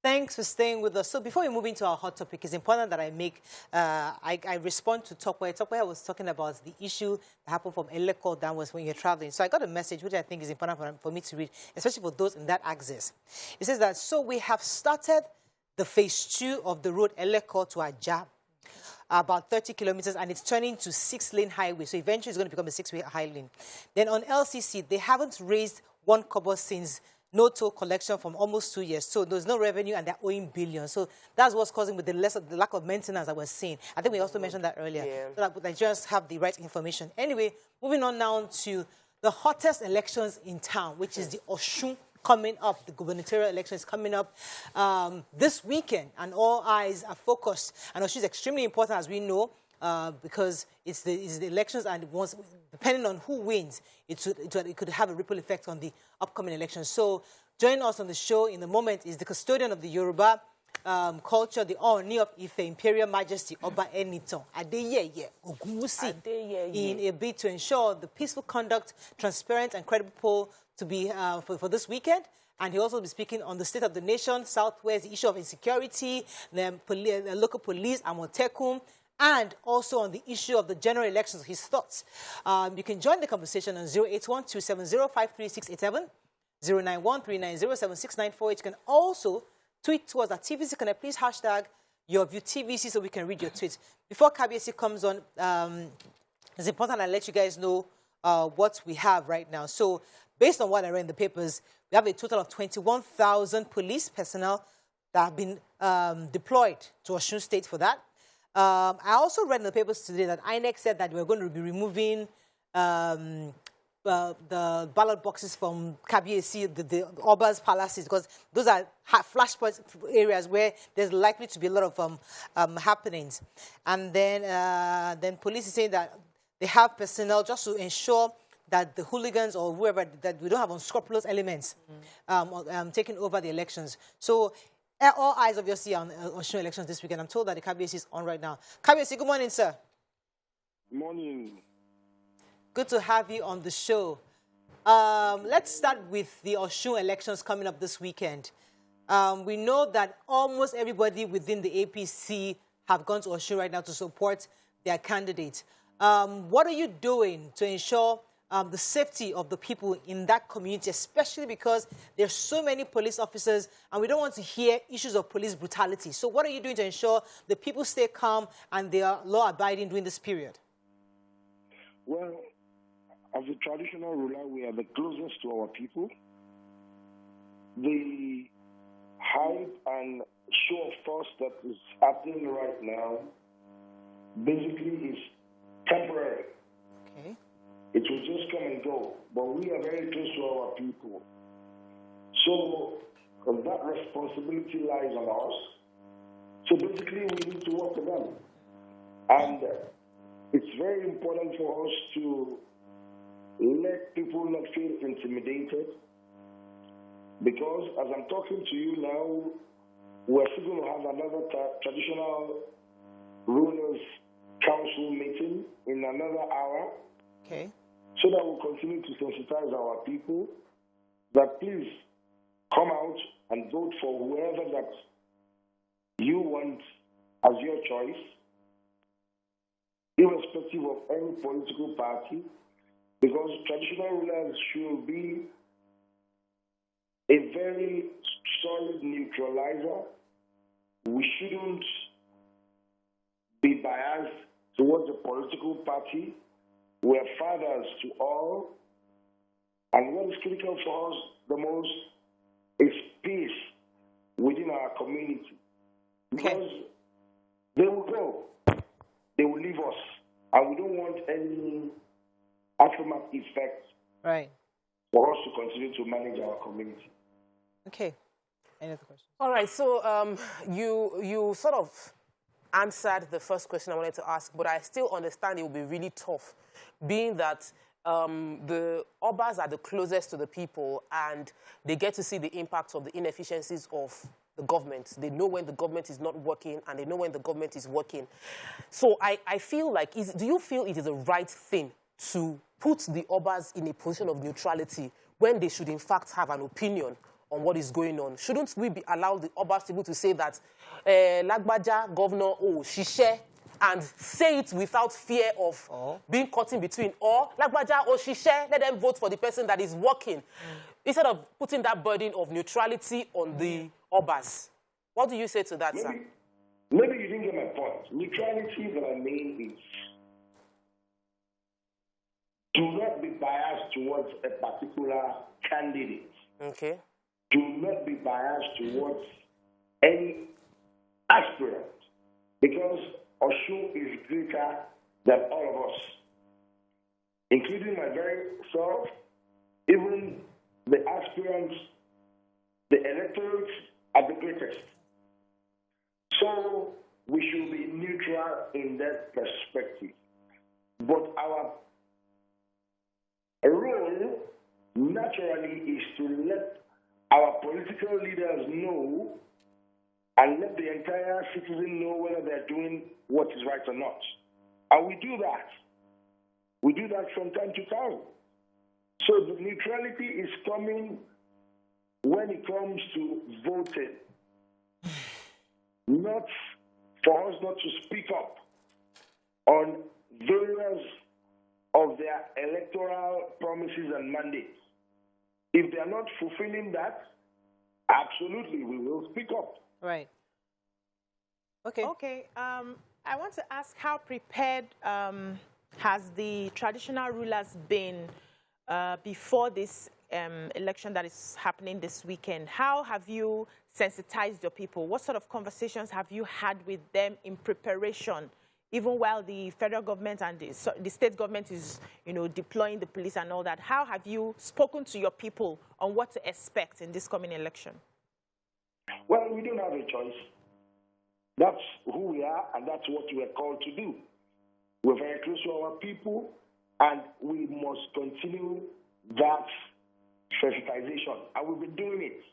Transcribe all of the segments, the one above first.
Thanks for staying with us. So before we move into our hot topic, it's important that I respond to Tokwe. Tokwe was talking about the issue that happened from Eleko downwards when you're traveling. So I got a message which I think is important for me to read, especially for those in that axis. It says that, so we have started the phase 2 of the road Eleko to Ajah, about 30 kilometers, and it's turning to 6-lane highway. So eventually it's going to become a 6-way highway. Then on LCC, they haven't raised 1 kobo since no toll collection from almost 2 years. So there's no revenue and they're owing billions. So that's what's causing with the lack of maintenance that we're seeing. I think we also mentioned that earlier. Yeah. So that Nigerians have the right information. Anyway, moving on now to the hottest elections in town, which is the Osun coming up. The gubernatorial election is coming up this weekend, and all eyes are focused. And Osun is extremely important, as we know, because it's the elections, and once, depending on who wins, it could have a ripple effect on the upcoming elections. So joining us on the show in the moment is the custodian of the Yoruba culture, the Ooni of Ife Imperial Majesty Adeyeye Enitan Ogunwusi, in a bid to ensure the peaceful conduct, transparent and credible poll to be for this weekend. And he'll also be speaking on the state of the nation, Southwest, the issue of insecurity, the local police, Amotekun, and also on the issue of the general elections, his thoughts. You can join the conversation on 081-270-53687, 091-390-7694. You can also tweet to us at TVC Connect. Please hashtag your view TVC so we can read your tweets. Before KBC comes on, it's important I let you guys know what we have right now. So based on what I read in the papers, we have a total of 21,000 police personnel that have been deployed to Osun State for that. I also read in the papers today that INEC said that we're going to be removing the ballot boxes from KBC, the Oba's palaces, because those are flashpoint areas where there's likely to be a lot of happenings. And then police is saying that they have personnel just to ensure that the hooligans or whoever, that we don't have unscrupulous elements taking over the elections. So all eyes obviously on Osun elections this weekend. I'm told that the KBC is on right now. KBC, good morning, sir. Good morning. Good to have you on the show. Let's start with the Osun elections coming up this weekend. We know that almost everybody within the APC have gone to Osun right now to support their candidate. What are you doing to ensure the safety of the people in that community, especially because there's so many police officers and we don't want to hear issues of police brutality? So what are you doing to ensure the people stay calm and they are law-abiding during this period? Well, as a traditional ruler, we are the closest to our people. The hype and show of force that is happening right now basically is temporary. Okay. It will just come and go, but we are very close to our people. So that responsibility lies on us. So basically, we need to work with them. And it's very important for us to let people not feel intimidated, because as I'm talking to you now, we're still going to have another traditional rulers council meeting in another hour. Okay. So that we'll continue to sensitize our people that please come out and vote for whoever that you want as your choice, irrespective of any political party, because traditional rulers should be a very solid neutralizer. We shouldn't be biased towards a political party. We're fathers to all, and what is critical for us the most is peace within our community. Because they will go, they will leave us, and we don't want any aftermath effect for us to continue to manage our community. Okay. Any other questions? All right, so you sort of answered the first question I wanted to ask, but I still understand it will be really tough, being that the Obas are the closest to the people and they get to see the impact of the inefficiencies of the government. They know when the government is not working and they know when the government is working. So I feel like, do you feel it is the right thing to put the Obas in a position of neutrality when they should in fact have an opinion on what is going on. Shouldn't we be allowed the Obas people to say that Lagbaja, governor, oh, Shishe, and say it without fear of being caught in between? Or Lagbaja or Shishe, let them vote for the person that is working, instead of putting that burden of neutrality on the Obas. What do you say to that, sir? Maybe you didn't get my point. Neutrality that I mean is do not be biased towards a particular candidate. Okay. Do not be biased towards any aspirant, because Osun is greater than all of us, including my very self, even the aspirants, the electorates are the greatest. So we should be neutral in that perspective. But our role naturally is to let our political leaders know and let the entire citizen know whether they're doing what is right or not. And we do that. We do that from time to time. So the neutrality is coming when it comes to voting. Not for us not to speak up on various of their electoral promises and mandates. If they are not fulfilling that, absolutely, we will speak up. Right. Okay. Okay. I want to ask, how prepared has the traditional rulers been before this election that is happening this weekend? How have you sensitized your people? What sort of conversations have you had with them in preparation, even while the federal government and the state government is, deploying the police and all that? How have you spoken to your people on what to expect in this coming election? Well, we don't have a choice. That's who we are, and that's what we are called to do. We're very close to our people, and we must continue that sensitization, and we've been doing it.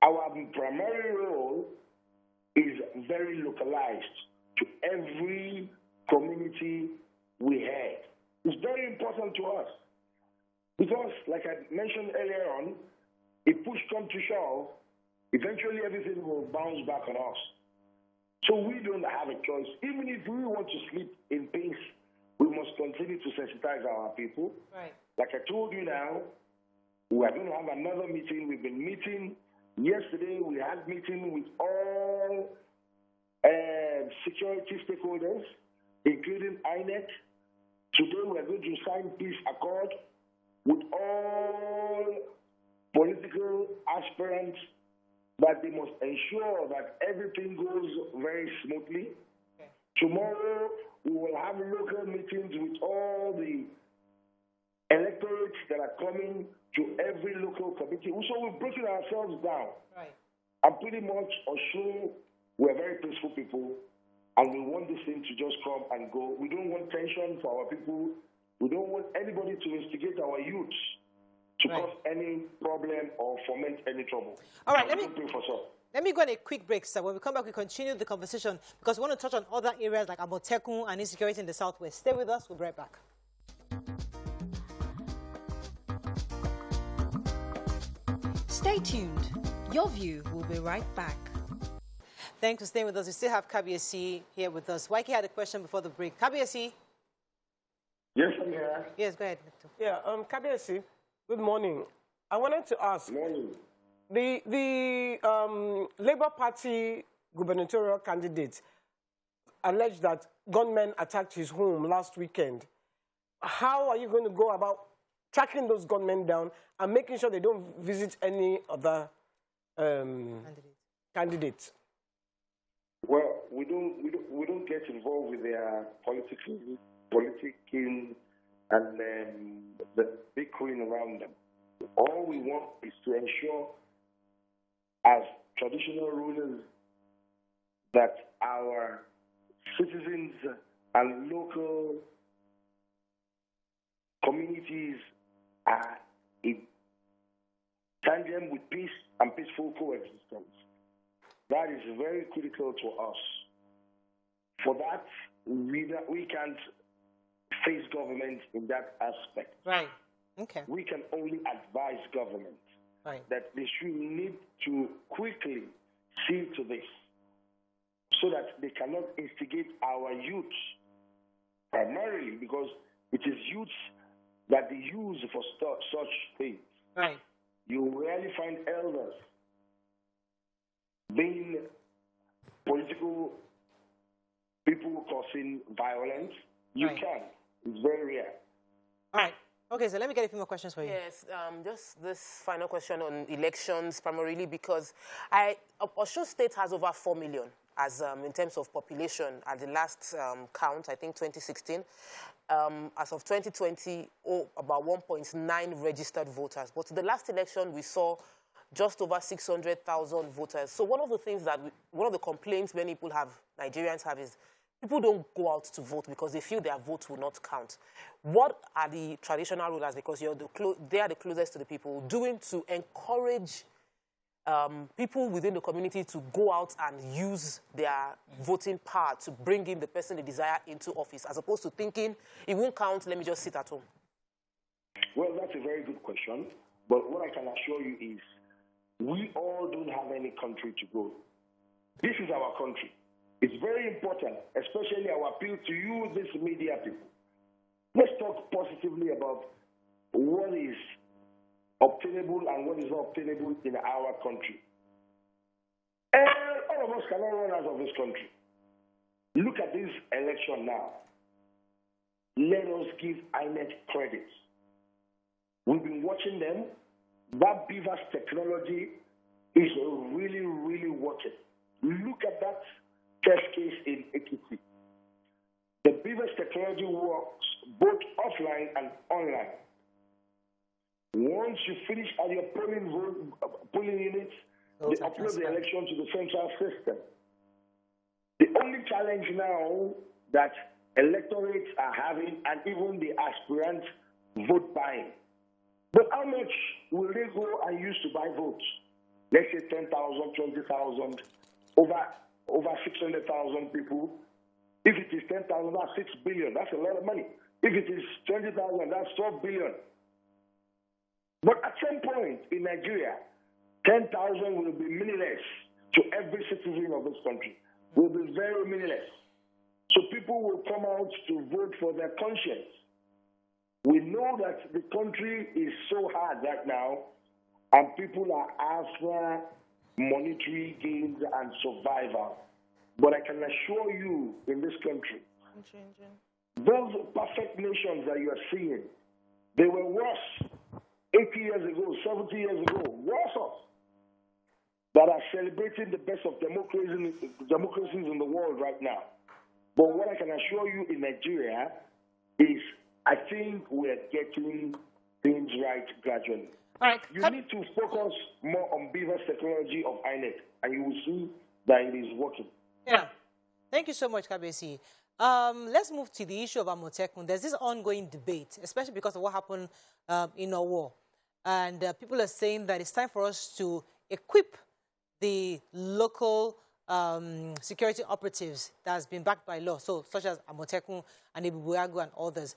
Our primary role is very localized to every community we have. It's very important to us because, like I mentioned earlier on, if push comes to shove, eventually everything will bounce back on us. So we don't have a choice. Even if we want to sleep in peace, we must continue to sensitize our people. Right. Like I told you now, we are going to have another meeting. We've been meeting. Yesterday, we had meeting with all security stakeholders, including INEC. Today, we are going to sign peace accord with all political aspirants, that they must ensure that everything goes very smoothly. Okay. Tomorrow, we will have local meetings with all the electorates that are coming to every local committee. So we're breaking ourselves down. Right. And pretty much, Osun, we're very peaceful people, and we want this thing to just come and go. We don't want tension for our people. We don't want anybody to instigate our youths to cause any problem or foment any trouble. All right, let me go on a quick break, sir. When we come back, we continue the conversation because we want to touch on other areas like Amotekun and insecurity in the Southwest. Stay with us. We'll be right back. Stay tuned. Your View will be right back. Thanks for staying with us. We still have Kabiyesi here with us. Waike had a question before the break. Kabiyesi? Yes, I'm here. Yes, go ahead. Yeah, Kabiyesi, good morning. I wanted to ask, the Labour Party gubernatorial candidate alleged that gunmen attacked his home last weekend. How are you going to go about tracking those gunmen down and making sure they don't visit any other candidates? Well, we don't get involved with their politicking and the big queen around them. All we want is to ensure, as traditional rulers, that our citizens and local communities are in tandem with peace and peaceful coexistence. That is very critical to us. For that, we can't face government in that aspect. Right. Okay. We can only advise government. Right. that they should need to quickly see to this so that they cannot instigate our youth primarily because it is youth that they use for such things. Right. You rarely find elders being political people causing violence. You Right. can. It's very rare. All right. Okay, so let me get a few more questions for you. Yes, just this final question on elections, primarily because Osun State has over 4 million as in terms of population at the last count, I think 2016. As of 2020, about 1.9 registered voters. But the last election, we saw just over 600,000 voters. So one of the things one of the complaints many people have, Nigerians have, is people don't go out to vote because they feel their vote will not count. What are the traditional rulers, because they are the closest to the people, doing to encourage people within the community to go out and use their voting power to bring in the person they desire into office, as opposed to thinking, it won't count, let me just sit at home? Well, that's a very good question. But what I can assure you is we all don't have any country to go. This is our country. It's very important, especially our appeal to you, these media people. Let's talk positively about what is obtainable and what is not obtainable in our country. And all of us cannot run out of this country. Look at this election now. Let us give INEC credit. We've been watching them. That Beavers technology is really, really working. Look at that test case in Ekiti. The Beavers technology works both offline and online. Once you finish at your polling units, they upload the election to the central system. The only challenge now that electorates are having, and even the aspirant vote buying. But how much will they go and use to buy votes? Let's say 10,000, 20,000, over 600,000 people. If it is 10,000, that's 6 billion. That's a lot of money. If it is 20,000, that's 12 billion. But at some point in Nigeria, 10,000 will be meaningless to every citizen of this country. Will be very meaningless. So people will come out to vote for their conscience. We know that the country is so hard right now, and people are after monetary gains and survival. But I can assure you, in this country, those perfect nations that you are seeing, they were worse 80 years ago, 70 years ago, worse off, that are celebrating the best of democracies in the world right now. But what I can assure you in Nigeria is I think we're getting things right gradually. All right. You need to focus more on Beavers technology of INEC, and you will see that it is working. Yeah. Thank you so much, Kabesi. Let's move to the issue of Amotekun. There's this ongoing debate, especially because of what happened in our war. And people are saying that it's time for us to equip the local security operatives that has been backed by law, so such as Amotekun and Ibubuagu and others.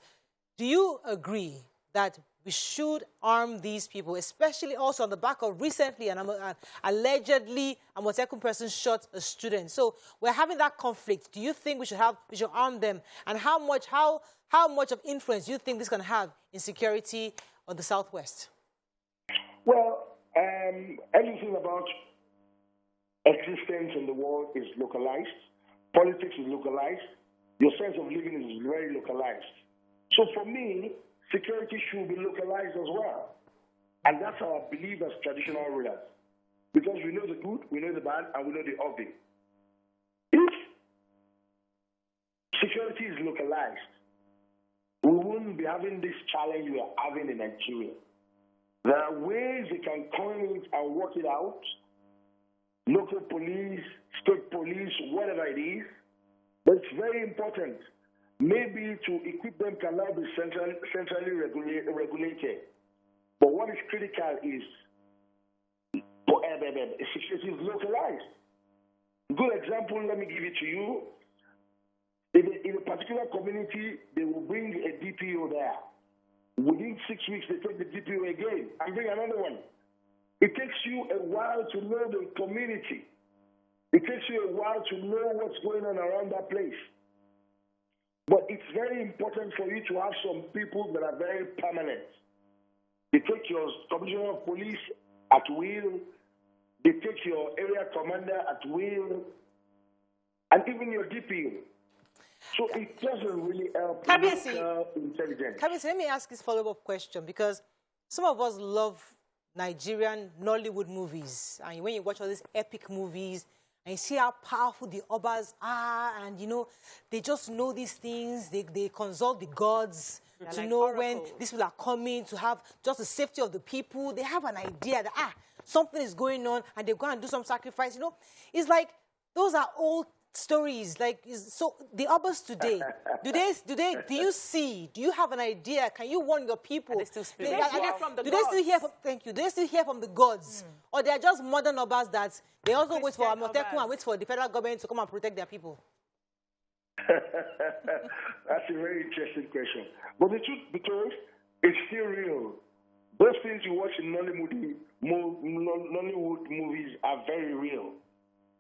Do you agree that we should arm these people, especially also on the back of recently an allegedly Amotekun person shot a student? So we're having that conflict. Do you think we should arm them? And how much of influence do you think this can have in security on the Southwest? Well, anything about existence in the world is localized. Politics is localized. Your sense of living is very localized. So for me, security should be localized as well. And that's how I believe as traditional rulers. Because we know the good, we know the bad, and we know the ugly. If security is localized, we wouldn't be having this challenge we are having in Nigeria. There are ways they can coin it and work it out. Local police, state police, whatever it is. But it's very important. Maybe to equip them can now be centrally regulated. But what is critical is security is localized. Good example, let me give it to you. In a particular community, they will bring a DPO there. Within 6 weeks, they take the DPO again and bring another one. It takes you a while to know the community. It takes you a while to know what's going on around that place. But it's very important for you to have some people that are very permanent. They take your commissioner of police at will. They take your area commander at will. And even your DPO. So it doesn't really help intelligence. Kabiyesi, let me ask this follow-up question, because some of us love Nigerian Nollywood movies. And when you watch all these epic movies, and you see how powerful the Obas are, and, you know, they just know these things. They consult the gods to like know oracles. When these people are coming, to have just the safety of the people. They have an idea that, something is going on, and they go and do some sacrifice. You know, it's like those are old stories. Like, so the Obas today, do you have an idea? Can you warn your people? They still speak. Do they still hear from, thank you, do they still hear from the gods? Or they are just modern Obas that they also wait for Amotekun and wait for the federal government to come and protect their people? That's a very interesting question. But the truth, because it's still real. Those things you watch in Nollywood movies are very real.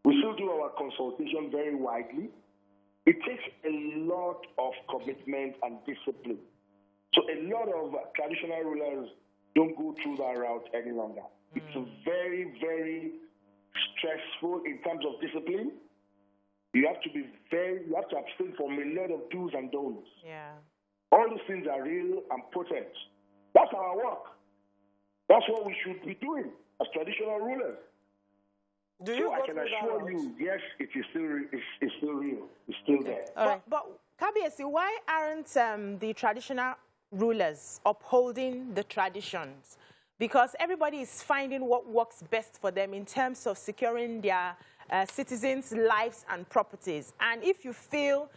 We still do our consultation very widely. It takes a lot of commitment and discipline. So a lot of traditional rulers don't go through that route any longer. It's very, very stressful in terms of discipline. You have to abstain from a lot of do's and don'ts. Yeah. All these things are real and potent. That's our work. That's what we should be doing as traditional rulers. Do you I can assure you, yes, it is still real. It's still there. But Kabiyesi, why aren't the traditional rulers upholding the traditions? Because everybody is finding what works best for them in terms of securing their citizens' lives and properties. And if you feel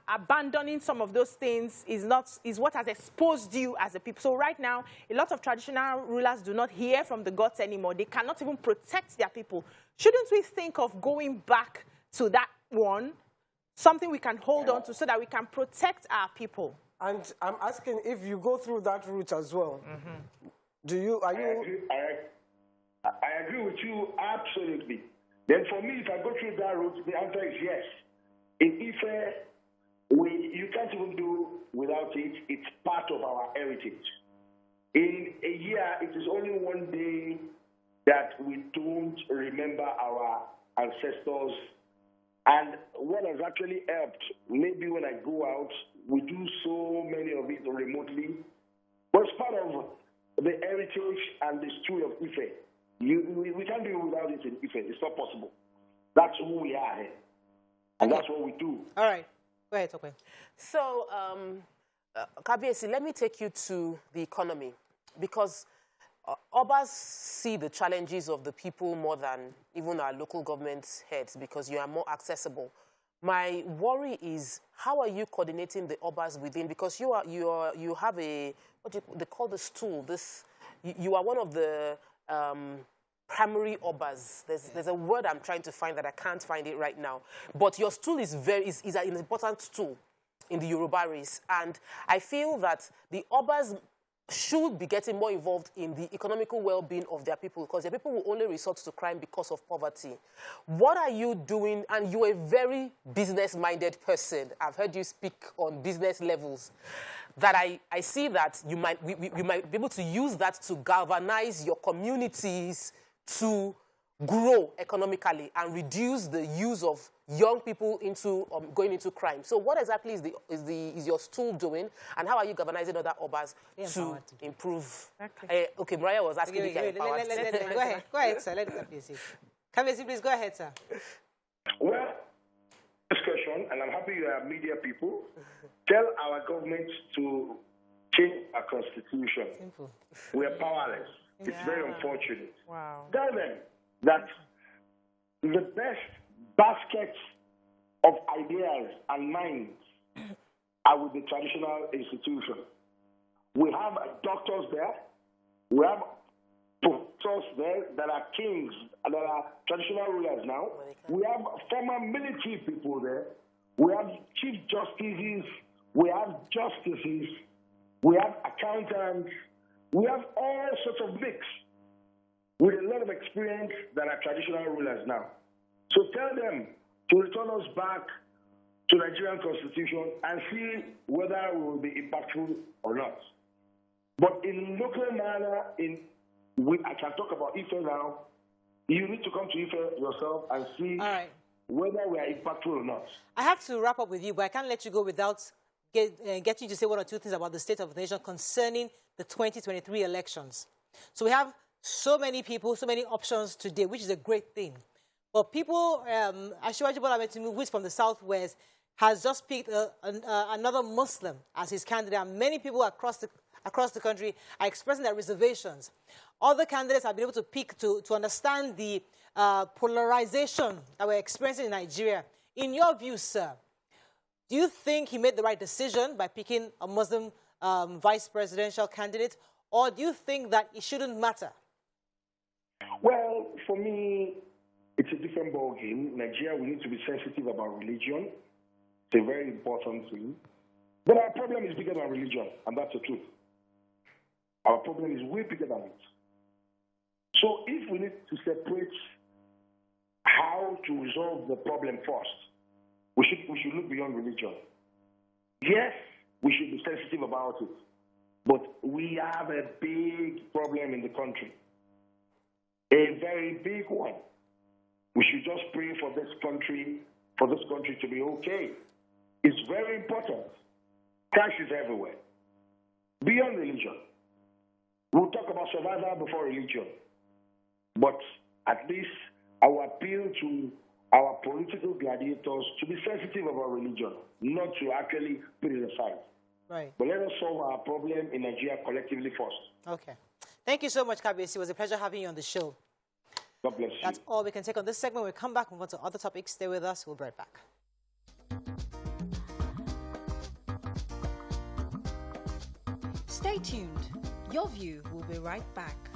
abandoning some of those things is what has exposed you as a people. So right now, a lot of traditional rulers do not hear from the gods anymore. They cannot even protect their people. Shouldn't we think of going back to that one, something we can hold on to so that we can protect our people? And I'm asking if you go through that route as well. I agree with you absolutely. Then for me, if I go through that route, the answer is yes. In Ife, you can't even do without it. It's part of our heritage. In a year, it is only one day that we don't remember our ancestors. And what has actually helped, maybe when I go out, we do so many of it remotely, but it's part of the heritage and the story of Ife. We can't do it without it in Ife. It's not possible. That's who we are here. And that's what we do. All right. Go ahead, okay. So, Kabiyesi, let me take you to the economy, because Obas see the challenges of the people more than even our local government heads, because you are more accessible. My worry is, how are you coordinating the Obas within? Because you have a, they call the stool. You are one of the primary Obas. There's a word I'm trying to find that I can't find it right now. But your stool is an important stool in the Yoruba race. And I feel that the Obas should be getting more involved in the economical well-being of their people, because their people will only resort to crime because of poverty. What are you doing? And you're a very business-minded person. I've heard you speak on business levels. That I see that you might be able to use that to galvanize your communities to grow economically and reduce the use of young people into going into crime. So what exactly is your stool doing, and how are you galvanizing other Obas to improve? Okay, Mariah was asking if you're empowered. Go ahead, sir. Let it be. Kabiyesi, please go ahead, sir. Well, discussion, and I'm happy you are media people. Tell our government to change our constitution. Simple. We are powerless. It's very unfortunate. Wow. Tell them that the best baskets of ideas and minds are with the traditional institution. We have doctors there. We have professors there that are kings, that are traditional rulers now. We have former military people there. We have chief justices. We have justices. We have accountants. We have all sorts of mix. with a lot of experience that are traditional rulers now. So tell them to return us back to Nigerian constitution and see whether we will be impactful or not. But in local manner, I can talk about Ife now. You need to come to Ife yourself and see whether we are impactful or not. I have to wrap up with you, but I can't let you go without getting you to say one or two things about the state of the nation concerning the 2023 elections. So we have so many people, so many options today, which is a great thing. But people, Asiwaju Bola Ahmed Tinubu, who is from the Southwest, has just picked another Muslim as his candidate, and many people across the country are expressing their reservations. Other candidates have been able to pick to understand the polarization that we're experiencing in Nigeria. In your view, sir, do you think he made the right decision by picking a Muslim vice presidential candidate, or do you think that it shouldn't matter? Well, for me, it's a different ballgame. Nigeria, we need to be sensitive about religion. It's a very important thing. But our problem is bigger than religion, and that's the truth. Our problem is way bigger than it. So if we need to separate how to resolve the problem first, we should look beyond religion. Yes, we should be sensitive about it, but we have a big problem in the country. A very big one. We should just pray for this country to be okay. It's very important. Cash is everywhere. Beyond religion. We'll talk about survival before religion. But at least I will appeal to our political gladiators to be sensitive about religion, not to actually put it aside. Right. But let us solve our problem in Nigeria collectively first. Okay. Thank you so much, Kabiyesi. It was a pleasure having you on the show. God bless you. That's all we can take on this segment. We'll come back and move on to other topics. Stay with us. We'll be right back. Stay tuned. Your view will be right back.